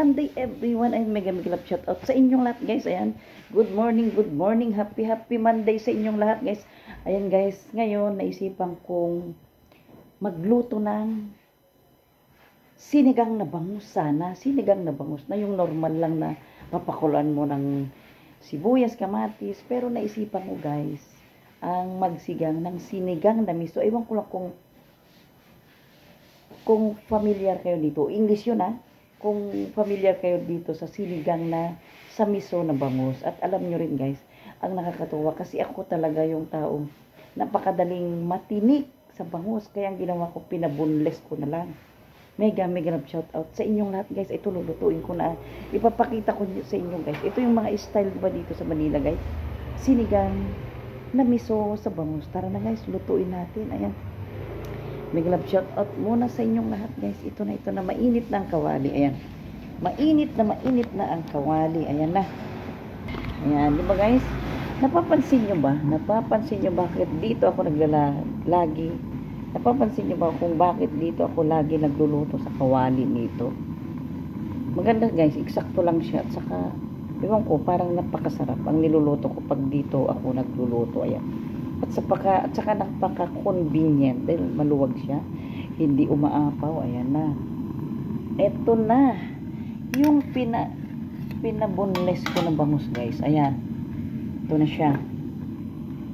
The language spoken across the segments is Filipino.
Monday everyone. Ay mega love shout out sa inyong lahat guys. Ayan, good morning, happy Monday sa inyong lahat guys. Ayan guys, ngayon naisipan kong magluto ng sinigang na bangus sana. Sinigang na bangus na yung normal lang na papakulan mo ng sibuyas, kamatis. Pero naisipan ko guys, ang magsigang ng sinigang na miso. Ewan ko lang kung familiar kayo dito. English yun kung familiar kayo dito sa sinigang na sa miso na bangus. At alam nyo rin guys, ang nakakatuwa kasi ako talaga yung taong napakadaling matinik sa bangus. Kaya ang ginawa ko, pinabunless ko na lang. Mega love shout out sa inyong lahat guys. Ito lulutuin ko na. Ipapakita ko sa inyo guys. Ito yung mga style ba dito sa Manila guys. Sinigang na miso sa bangus. Tara na guys, lutuin natin. Ayan. Mega love shout out muna sa inyong lahat guys. Ito na mainit na ang kawali. Ayan. Mainit na ang kawali. Ayan na. Ayan, di ba guys? Napapansin nyo bakit dito ako lagi? Napapansin nyo ba kung bakit dito ako lagi nagluluto sa kawali nito? Maganda guys, eksakto lang siya. At saka, ewan ko, parang napakasarap ang niluluto ko pag dito ako nagluluto. Ayan. At saka napaka-convenient dahil maluwag siya. Hindi umaapaw. Ayan na. Ito na. Yung pinabunless ko na bangus guys. Ayan. Ito na siya.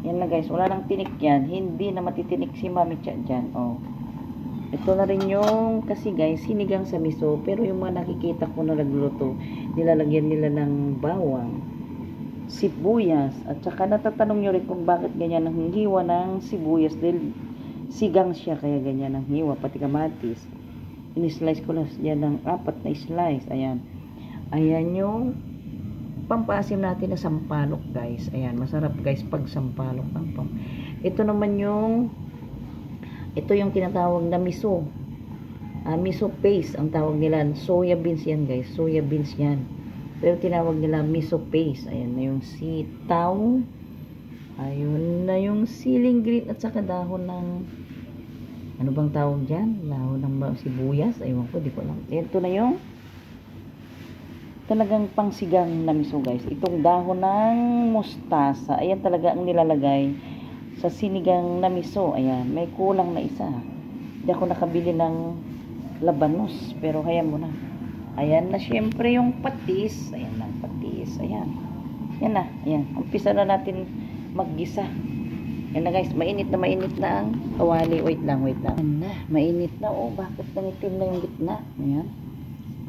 Yan na guys. Wala nang tinik yan. Hindi na matitinik si Mami Cha dyan. Oh. Ito na rin yung kasi guys, sinigang sa miso. Pero yung mga nakikita ko na nagluluto, nilalagyan nila ng bawang, sibuyas, at saka natatanong nyo rin kung bakit ganyan ang hiwa ng sibuyas dahil sigang siya kaya ganyan ang hiwa, pati kamatis. In-slice ko lang yan ng 4 na slice. Ayan. Ayan yung pampasim natin na sampalok guys. Ayan, masarap guys pag sampalok. Ito naman yung tinatawag na miso. Miso paste ang tawag nila. Soya beans yan guys. Soya beans yan. Pero tinawag nila miso paste. Ayan na yung sitaw. Ayun na yung siling green at saka dahon ng ano bang tawag dyan? Dahon ng sibuyas. Ayun ko, di ko lang. Ito na yung talagang pangsigang na miso guys. Itong dahon ng mustasa. Ayan talaga ang nilalagay sa sinigang na miso. Ayan. May kulang na isa. Hindi ako nakabili ng labanos. Pero kaya mo na. Ayan na syempre yung patis. Ayan na patis. Ayan. Yan na. Ayan. Umpisa na natin maggisa. Ayan na guys. Mainit na ang kawali. Wait lang. Ayan na. Mainit na. Oh, bakit nangitim na yung gitna? Ayan.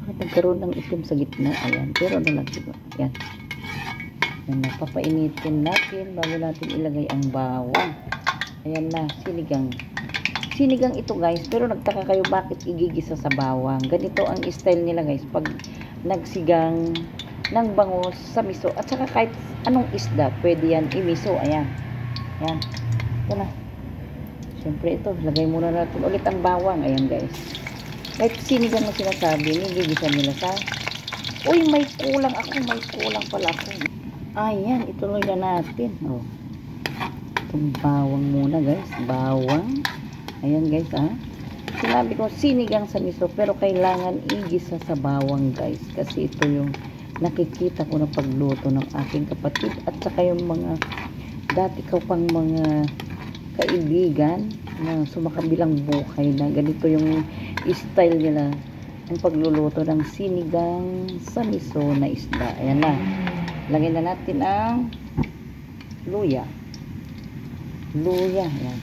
Bakit nagkaroon ng itim sa gitna? Ayan. Pero ano lang siguro. Ayan. Ayan na. Papainitin natin bago natin ilagay ang bawang. Ayan na. Sinigang ito guys, pero nagtaka kayo bakit igigisa sa bawang. Ganito ang style nila guys pag nagsigang ng bangus sa miso. At saka kahit anong isda pwede yan imiso. Ayan. Ito na. Siyempre ito, lagay muna natin ulit ang bawang. Ayan guys. Kahit sinigang na sinasabi, nigigisa nila sa uy, may kulang pala ako. Ayan, ituloy na natin. Oh. Itong bawang muna guys. Bawang. Ayan guys sinabi ko sinigang sa miso pero kailangan igisa sa bawang guys kasi ito yung nakikita ko na pagluto ng aking kapatid at saka yung mga dati ko pang mga kaibigan na sumakabilang buhay na ganito yung style nila ang pagluluto ng sinigang sa miso na isda. Ayan na, lagyan na natin ang luya. Ayan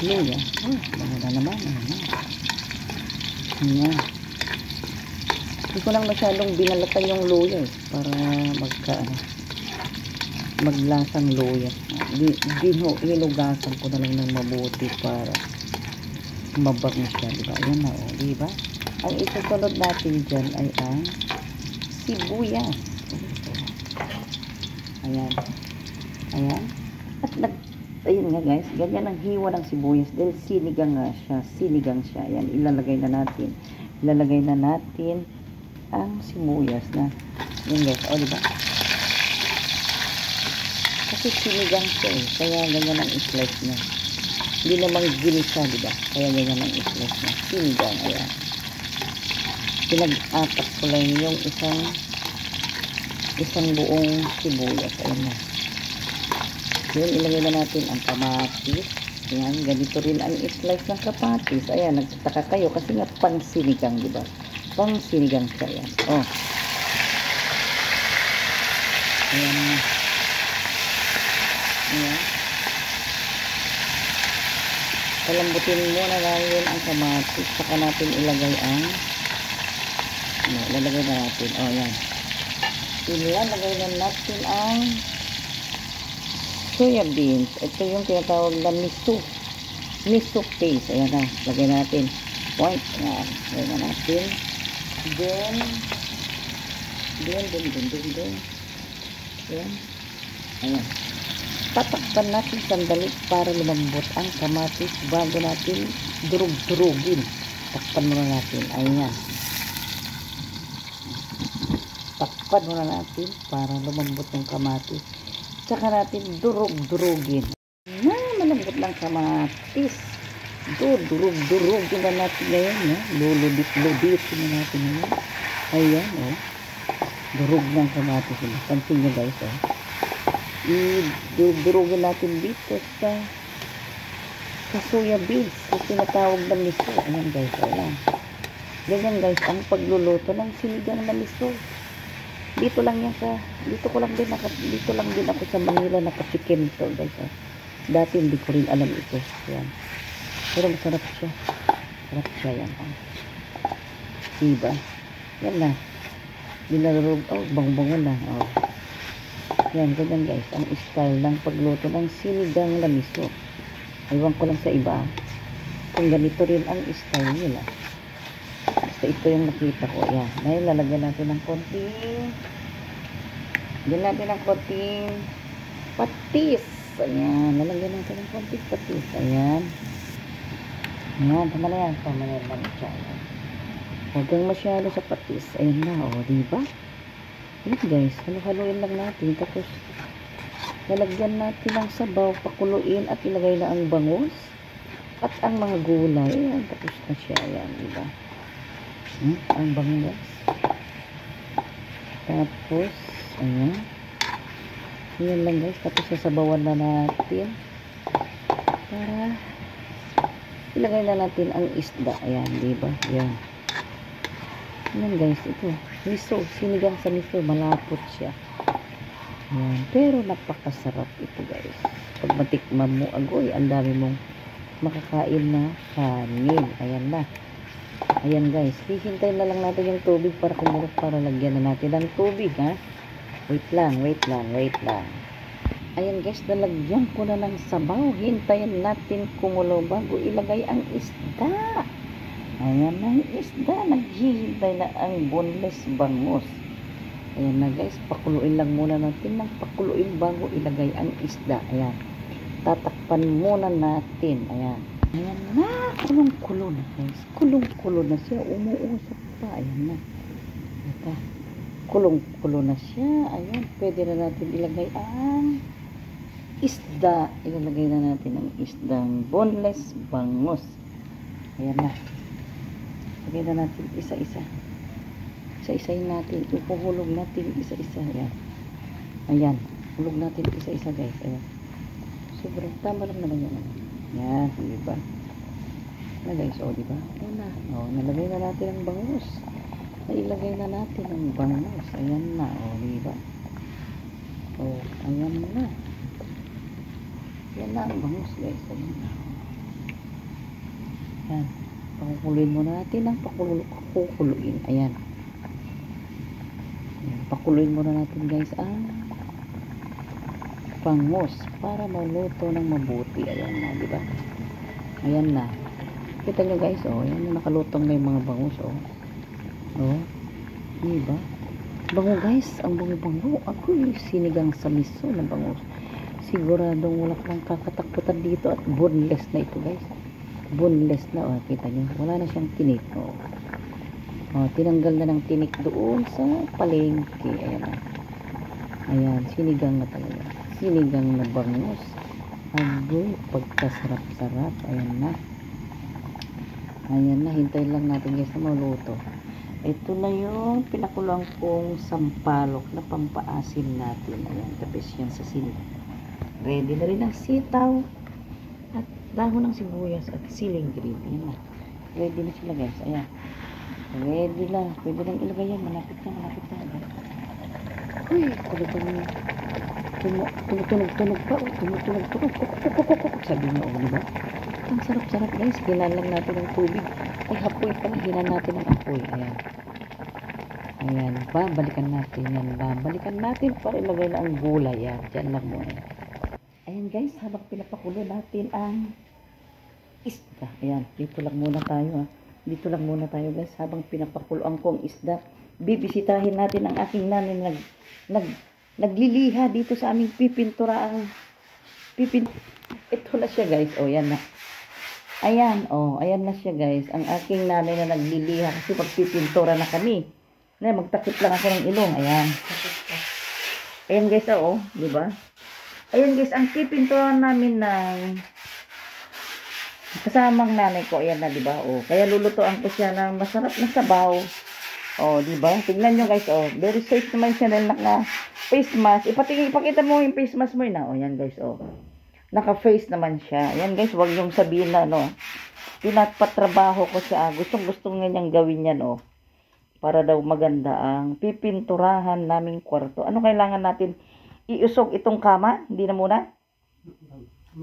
luya. Maganda naman. Ayan. Hindi ko lang masyadong binalatan yung luya para maglasang luya. Hinugasan ko na lang ng mabuti para mabango siya, diba? Ayan na, diba? Ang isusunod natin dyan ay ang sibuyas. Ayan. At ayun nga guys, ganyan ang hiwa ng sibuyas dahil sinigang siya. Ayan, ilalagay na natin ang sibuyas na. Ayan guys, diba? Kasi sinigang siya kaya ganyan ang slice niya. Hindi namang ginisa, diba? Kaya ganyan ang slice niya. Sinigang, ayan. Pinag-atak ko lang yung isang buong sibuyas. Ayan na. Yun, ilagay na natin ang kamatis. Ayan, ganito rin ang slice ng kamatis. Ayan, nagtataka kayo kasi nga pang sinigang, diba? Pang sinigang siya. Ayan. Oh. Ayan na. Ayan. Palambutin muna natin ang kamatis. Saka natin ilagay ang lalagay na natin. Oh, ayan. Ilalagay na natin ang soya beans. Ito yung tinatawag na miso. Miso paste. Ayan na. Lagay natin. White. Ayan. Lagay na natin. Then. Ayan. Ayan. Tatakpan natin sandali para lumambot ang kamatis bago natin durug-durugin. Takpan muna natin. Ayan. Takpan muna natin para lumambot yung kamatis. Tsaka natin durug-durugin. Na, malambot ng kamatis. Durug-durugin na natin ngayon. Luludit-luditin na natin ngayon. Ayan, oh. Durug ng kamatis. Pansin nyo guys, oh. Idurugin natin dito sa soya beans. Yung tinatawag na miso. Ayan guys, ayan. Ganyan guys, ang pagluluto ng sinigang na miso. Dito lang din ako sa Manila nakatikim to guys. Dati hindi ko rin alam ito. Ayan. Pero masarap siya. Sarap siya yan. Diba? Yan na. Dinarog. Oh, bang-bango na. Oh. Yan, ganyan guys. Ang style ng pagluto ng sinigang na miso. Ewan ko lang sa iba. Kung ganito rin ang style nila. Basta ito yung nakita ko. Yan. Ngayon, lalagyan natin ng konting patis. Ayan. Lalagyan natin ng konting patis. Ayan. Ayan. Tama na yan. Huwag kang masyado sa patis. Ayan na. O, diba? Ayan guys. Halo-haloin lang natin. Tapos, lalagyan natin ng sabaw. Pakuluin at ilagay na ang bangus. At ang mga gulay. Ayan. Tapos na siya. Ayan. Diba? Ang bangus. Tapos, ayan. Ayan lang guys. Tapos sasabawan na natin. Para ilagay na natin ang isda. Ayan, diba? Ayan. Ayan guys. Ito. Miso. Sinigang sa miso. Malapot siya. Ayan. Pero napakasarap ito guys. Pag matikman mo, agoy, ang dami mong makakain na kanin. Ayan na. Ayan guys, hihintayin na lang natin yung tubig para kumulok para lagyan na natin ng tubig ha. Wait lang. Ayan guys, nalagyan ko na ng sabaw. Hintayin natin kumulo bago ilagay ang isda. Ayan na ang isda. Naghihintay na ang boneless bangus. Ayan na guys, pakuluin lang muna natin ng pakuluin bago ilagay ang isda. Ayan. Tatakpan muna natin. Ayan. Ayan na, kulong-kulo na guys. Kulong-kulo na siya. Umuusap pa. Ayan na. Ito. Kulong-kulo na siya. Ayan. Pwede na natin ilagay ang isda. Ilalagay na natin ang isdang boneless bangus. Ayan na. Lagay na natin isa-isa. Isa-isayin natin. Ipuhulog natin isa-isa. Ayan. Ayan. Hulog natin isa-isa guys. Ayan. Sobrang tama lang naman yan. Yan, diba? Na guys, o diba? Ayan na. O, nalagay na natin ang bangus. Nailagay na natin ang bangus. Ayan na, o diba? O, ayan na. Yan na ang bangus guys. Ayan na. Yan. Pakukuluin muna natin ang pakukuluin. Ayan. Ayan. Pakuluin muna natin guys ang bangus para maluto ng mabuti. Ayan na, di ba? Ayan na. Kita nyo guys, oh. Ayan na, nakalutong na yung mga bangus, oh. Oh. Di ba? Bango guys, ang bango-bango. Ako yung sinigang sa miso na bangus. Siguradong wala kang kakatakutan dito at boneless na ito guys. Boneless na, oh. Kita nyo, wala na siyang tinik, oh. Oh, tinanggal na ng tinik doon sa palengke. Ayan na. Ayan, sinigang na talaga. Sinigang na bangus. Agoy, pagkasarap-sarap. Ayan na. Ayan na, hintayin lang natin guys na maluto. Ito na yung pinakulang kong sampalok na pampaasim natin. Ayan, tapos yan sa sili. Ready na rin ang sitaw at dahon ng sibuyas at siling green. Ayan na. Ready na sila guys. Ayan. Ready na. Pwede nang ilagay yan. Malapit na, malapit na. Uy, tumutunog pa. Tumutunog. Sabi niyo, diba? Ang sarap-sarap guys. Hinan lang natin ang tubig. Ay, hapoy pala. Hinan natin ang apoy. Ayan. Ayan. Babalikan natin yan. Babalikan natin para ilagay na ang gulay. Ayan. Diyan lang muna. Ayan guys. Habang pinapakulo natin ang isda. Ayan. Dito lang muna tayo. Dito lang muna tayo guys. Habang pinapakuluan ko ang isda. Bibisitahin natin ang aking nanay nagliliha dito sa aming pipintura ang ito na siya guys. O yan na. Ayan. O ayan na siya guys. Ang aking nanay na nagliliha kasi pagpipintura na kami. Na magtakip lang ako ng ilong. Ayan. Ayan guys. O. Diba? Ayan guys. Ang pipintura namin ng kasamang nanay ko. Ayan na diba? O. Kaya lulutuan ko siya ng masarap na sabaw. Oh, di ba? Tignan nyo guys, oh. Very safe naman siya dahil naka face mask. Ipakita mo yung face mask mo yun, oh. Yan guys, oh. Naka-face naman siya. Yan guys, wag yung sabihin na, no. Pinapatrabaho ko siya. Gustong-gustong nga niyang gawin yan, oh. Para daw maganda ang pipinturahan naming kwarto. Ano kailangan natin? Iusog itong kama? Hindi na muna?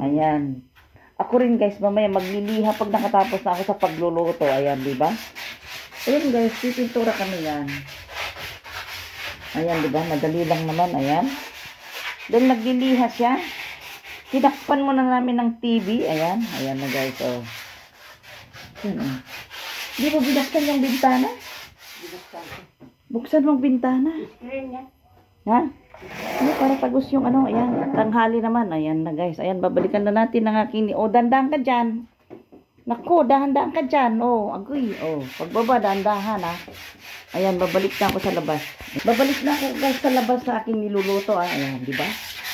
Ayan. Ako rin guys, mamaya magliliha pag nakatapos na ako sa pagluluto. Ayan, di ba? Ayan guys, pipintura kami yan. Ayan, diba? Madali lang naman, ayan. Dahil nagliliha siya, tinakpan muna namin ng TV. Ayan, ayan na guys, oh. Ayan, oh. Di ba binaskan yung bintana? Buksan mong bintana. Ha? Ano, para tagos yung ano, ayan. Tanghali naman, ayan na guys. Ayan, babalikan na natin ng aking, oh, dandang ka dyan. Nako, dahan-dahan ka dyan. Oh, agoy. Oh, pagbaba, dahan-dahan ha. Ayan, babalik na ako sa labas. Babalik na ako guys sa labas sa aking niluluto. Ayan, di ba?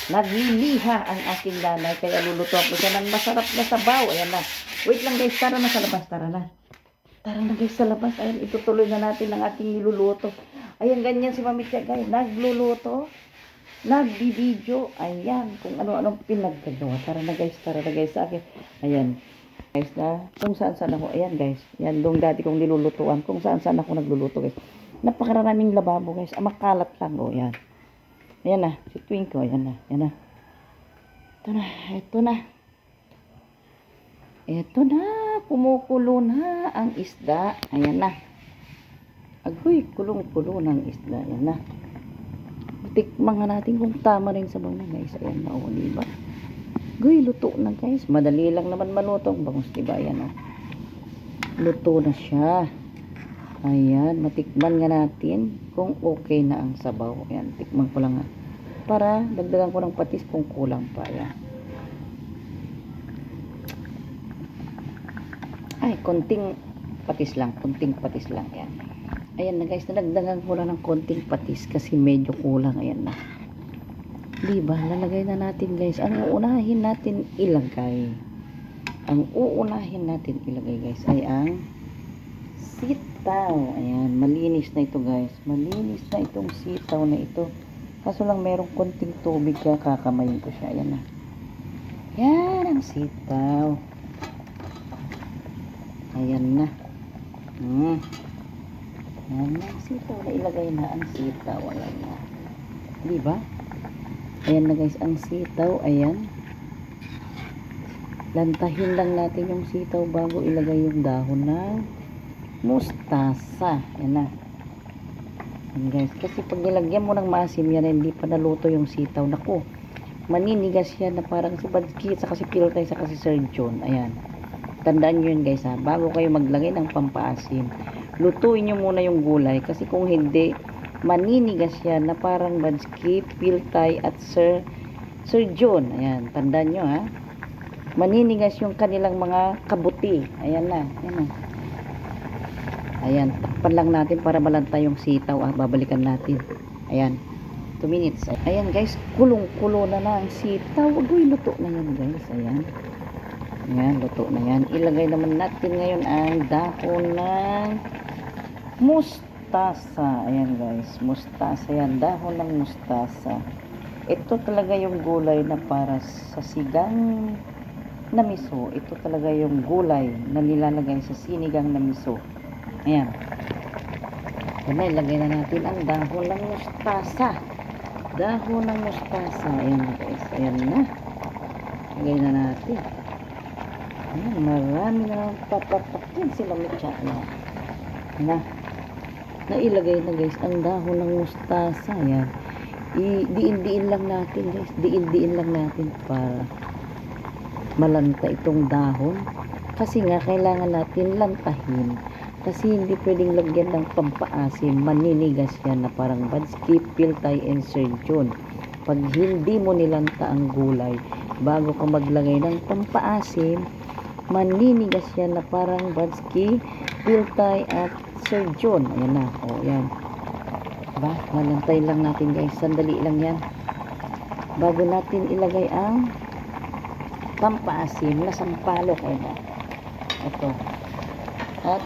Nagliliha ang aking nanay. Kaya luluto ako siya ng masarap na sabaw. Ayan na. Wait lang guys, tara na sa labas. Tara na. Tara na guys sa labas. Ayan, itutuloy na natin ang aking niluluto. Ayan, ganyan si Mami Tia guys. Nagluluto. Nagbibideo. Ayan, kung ano-anong pinagkagawa. Tara na guys sa akin. Ayan. Guys na kung saan ako, ayan guys, yan doon dati kong nilulutuan, kung saan ako nagluluto guys, napakaraming lababo guys, makalat lang, oh yan, ayan na, si Twinkle, ayan na, ito na, kumukulo na ang isda, ayan na, agoy, kulong-kulo ng isda, ayan na, tikman nga natin kung tama rin sa mga guys, ayan na, oh, diba? Guy, luto na guys. Madali lang naman maluto. Bangus, diba? Ayan, oh. Luto na siya. Ayan, matikman nga natin kung okay na ang sabaw. Ayan, tikman ko lang nga. Para dagdagan ko ng patis kung kulang pa. Ayan. Ay, konting patis lang. Ayan. Ayan na guys, nadagdagan ko lang ng konting patis kasi medyo kulang. Ayan na. Diba, lalagay na natin guys. Ang uunahin natin ilagay guys ay ang sitaw. Ayan, malinis na ito guys. Malinis na itong sitaw na ito. Kaso lang merong konting tubig kaya kakamayin ko siya. Ayan na. Yan ang sitaw. Ayan na. Ayan na ang sitaw. Nailagay na ang sitaw. Ayan na. Diba? Ayan na guys, ang sitaw, ayan. Lantahin lang natin yung sitaw bago ilagay yung dahon ng mustasa. Ayan na. Ayan guys, kasi pag nilagyan mo ng maasim yan, hindi pa naluto yung sitaw. Naku, maninigas yan na parang si Badkit, saka si Piltay, saka si Sir John. Ayan. Tandaan nyo yun guys ha, bago kayo maglagay ng pampaasim, lutuin nyo muna yung gulay. Kasi kung hindi, maninigas yan na parang Badkit, Piltay at Sir John. Ayan, tandaan nyo ha. Maninigas yung kanilang mga kabuti. Ayan na. Ayan, takpan lang natin para malanta yung sitaw. Babalikan natin. Ayan, 2 minutes. Ayan guys, kulong-kulo na ang sitaw. Uy, luto na yan guys. Ayan, luto na yan. Ilagay naman natin ngayon ang dahon ng mustasa. mustasa. Ayan guys, mustasa yan. Dahon ng mustasa. Ito talaga yung gulay na para sa sigang na miso. Ito talaga yung gulay na nilalagay sa sinigang na miso. Ayan. Yan na, ilagay na natin ang dahon ng mustasa. Dahon ng mustasa. Ayan guys, ayan na. Ilagay na natin. Ayan, marami na papapakin sila mitya. Ayan. Na. Nailagay na guys ang dahon ng mustasa. Ayan. Diin-diin lang natin guys. Diin-diin lang natin para malanta itong dahon. Kasi nga kailangan natin lantahin. Kasi hindi pwedeng lagyan ng pampaasim. Maninigas yan na parang badski, piltay, and surgeon. Pag hindi mo nilanta ang gulay, bago ka maglagay ng pampaasim, maninigas yan na parang badski, piltay, at surgeon. Ayan na. O, yan. Diba? Lalantay lang natin guys. Sandali lang yan. Bago natin ilagay ang pampaasim na sampalok. Ayan na. Ito. At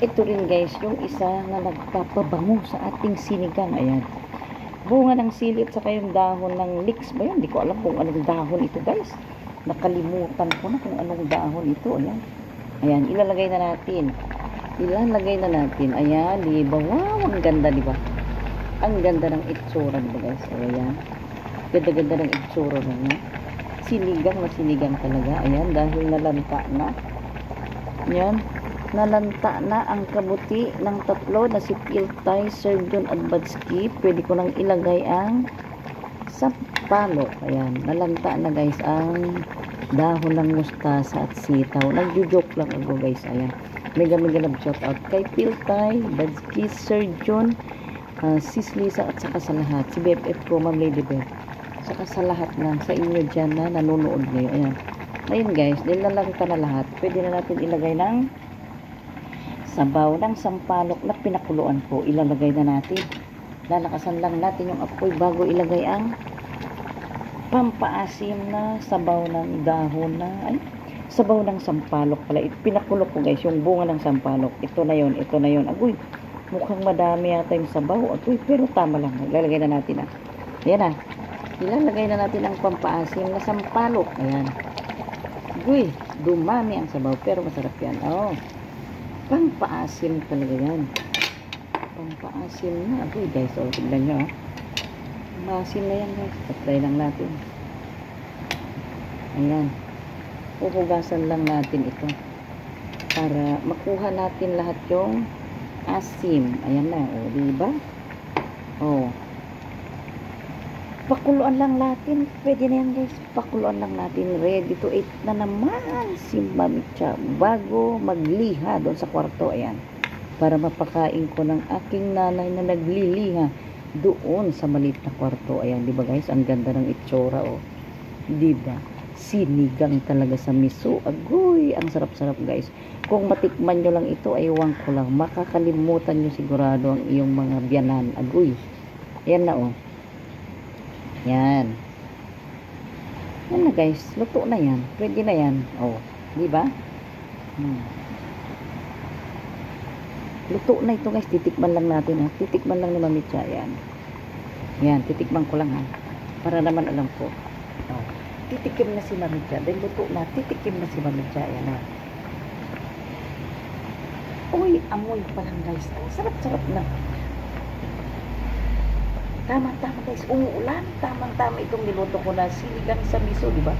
ito rin guys, yung isa na nagpapabango sa ating sinigang. Ayan. Bunga ng sili at saka yung dahon ng leeks ba yan? Hindi ko alam kung anong dahon ito guys. Nakalimutan ko na kung anong dahon ito. Ayan. Ayan, ilalagay na natin. Ilalagay na natin. Ayan, diba? Wow, ang ganda, diba? Ang ganda ng itsura, diba guys? Ayan. Ganda-ganda ng itsura na. Sinigang na sinigang talaga. Ayan, dahil nalanta na. Ayan. Nalanta na ang kabuti ng tatlo na si piltay, surgeon, at badski. Pwede ko nang ilagay ang sampalok. Ayan. Nalanta na guys ang dahon ng mustasa at sitaw. Nagjo-joke lang ako guys. Ayan. Mega love shout out kay piltay, badski, surgeon, sis Lisa, at saka sa lahat. Si BFF ko, Ma'am Lady Beth. Saka sa lahat na sa inyo dyan na nanonood ngayon. Ayan. Ngayon guys, nilalagta na lahat. Pwede na natin ilagay ng sabaw ng sampalok na pinakuluan ko. Ilalagay na natin. Lalakasan lang natin yung apoy bago ilagay ang pampaasim na sabaw ng dahon na sabaw ng sampalok pala. Pinakulo ko guys yung bunga ng sampalok. Ito na yon, ito na yon. Agoy, mukhang madami yata yung sabaw. Agoy, pero tama lang. Ilalagay na natin Ayan na. Ilalagay na natin ang pampaasim na sampalok. Ayan. Agoy, dumami ang sabaw pero masarap yan. Oh. Pampaasim talaga yan. Pampaasim na. Agoy guys, oh, tignan nyo. Maasim na yan guys. Patry lang natin. Ayan. Uhugasan lang natin ito. Para makuha natin lahat yung asim. Ayan na. O, diba? O. Pakuluan lang natin. Pwede na yan guys. Pakuluan lang natin. Ready to eat na naman si Mamicha. Bago magliha doon sa kwarto. Ayan. Para mapakain ko ng aking nanay na nagliliha doon sa maliit na kwarto. Ayan. Diba guys? Ang ganda ng itsura. O. Diba? Sinigang talaga sa miso. Agoy, ang sarap-sarap guys. Kung matikman nyo lang ito, aywan ko lang. Makakalimutan nyo sigurado ang iyong mga biyanan. Agoy. Ayan na oh. Yan. Yan na guys. Luto na yan. Pwede na yan. Oh. Diba? Luto na ito guys. Titikman lang natin ha. Titikman lang ni Mamicha. Yan. Yan. Titikman ko lang ha. Para naman alam ko. Oh. Titikim na si Mamicha. Dahil luto na, titikim na si Mamicha. Ayan na. Uy, amoy pa lang guys. Ang sarap-sarap na. Tama-tama guys. Umuulan. Tamang-tama itong niluto ko na sinigang sa miso. Diba?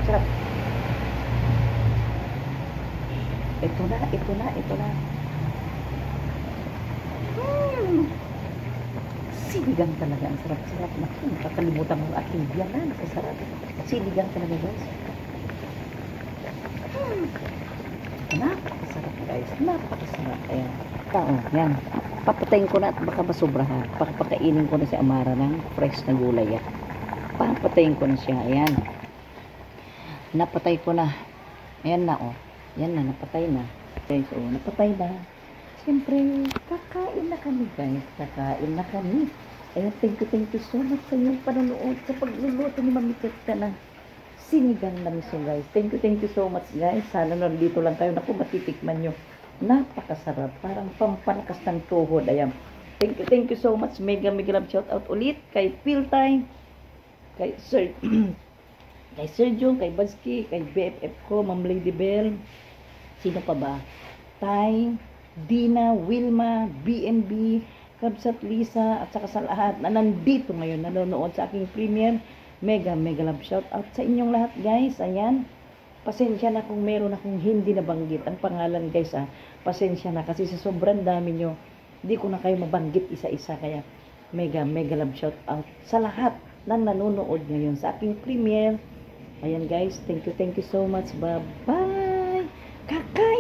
Sarap. Ito na, ito na, ito na. Sinigang talaga. Ang sarap-sarap na. Kakalimutan mo aking biyanan. Kasarap. Sinigang talaga guys. Napakasarap guys. Napakasarap. Ayan. Tao. Yan. Papatayin ko na at baka masubra ha. Papakainin ko na si Amara ng fresh na gulay. Papatayin ko na siya. Ayan. Napatay ko na. Ayan na oh. Ayan na. Napatay na. Guys oh. Napatay na. Siyempre, kakain na kami guys. Kakain na kami. Ayan, thank you so much sa inyong panonood sa pagluluto ni Mamicha na sinigang na miso guys. Thank you so much guys. Sana nandito lang kayo. Naku, matitikman nyo. Napakasarap. Parang pampalakas ng tuhod. Ayan. Thank you so much. Mega love shout out ulit kay Piltay, kay Sir kay Sergio, kay Bazki, kay BFF ko, Ma'am Lady Bell. Sino pa ba? Tay, Dina, Wilma, BNB, Kabsat Lisa, at saka sa lahat na nandito ngayon, nanonood sa aking premiere. Mega love shout out sa inyong lahat, guys. Ayan. Pasensya na kung meron akong hindi nabanggit ang pangalan, guys. Pasensya na kasi sa sobrang dami nyo, hindi ko na kayo mabanggit isa-isa. Kaya mega love shout out sa lahat na nanonood ngayon sa aking premiere. Ayan, guys. Thank you so much. Bye-bye. Kakay!